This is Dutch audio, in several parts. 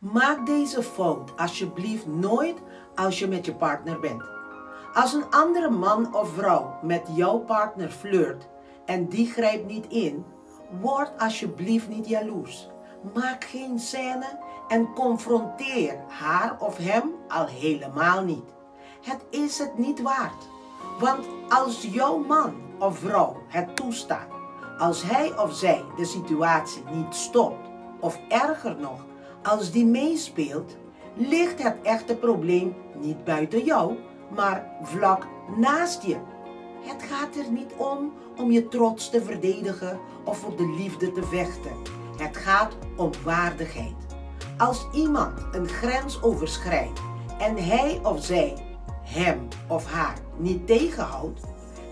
Maak deze fout alsjeblieft nooit als je met je partner bent. Als een andere man of vrouw met jouw partner flirt en die grijpt niet in, word alsjeblieft niet jaloers. Maak geen scène en confronteer haar of hem al helemaal niet. Het is het niet waard. Want als jouw man of vrouw het toestaat, als hij of zij de situatie niet stopt, of erger nog, als die meespeelt, ligt het echte probleem niet buiten jou, maar vlak naast je. Het gaat er niet om je trots te verdedigen of voor de liefde te vechten. Het gaat om waardigheid. Als iemand een grens overschrijdt en hij of zij hem of haar niet tegenhoudt,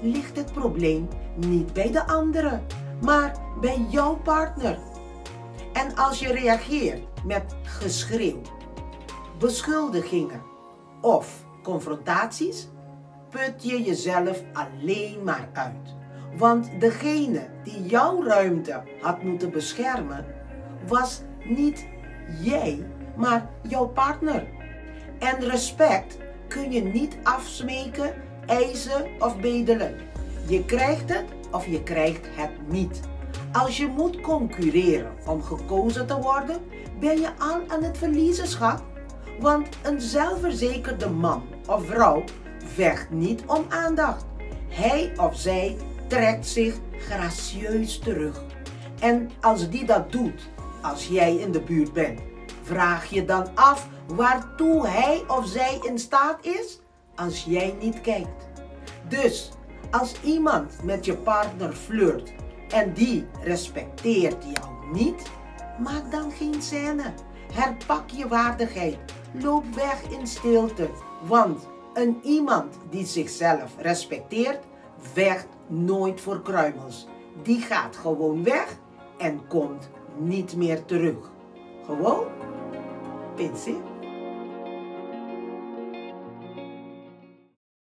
ligt het probleem niet bij de andere, maar bij jouw partner. En als je reageert met geschreeuw, beschuldigingen of confrontaties, put je jezelf alleen maar uit. Want degene die jouw ruimte had moeten beschermen, was niet jij, maar jouw partner. En respect kun je niet afsmeken, eisen of bedelen. Je krijgt het of je krijgt het niet. Als je moet concurreren om gekozen te worden, ben je al aan het verliezen, schat. Want een zelfverzekerde man of vrouw vecht niet om aandacht. Hij of zij trekt zich gracieus terug. En als die dat doet, als jij in de buurt bent, vraag je dan af waartoe hij of zij in staat is als jij niet kijkt. Dus als iemand met je partner flirt en die respecteert jou niet, maak dan geen scène. Herpak je waardigheid. Loop weg in stilte. Want een iemand die zichzelf respecteert, vecht nooit voor kruimels. Die gaat gewoon weg en komt niet meer terug. Gewoon, pensé.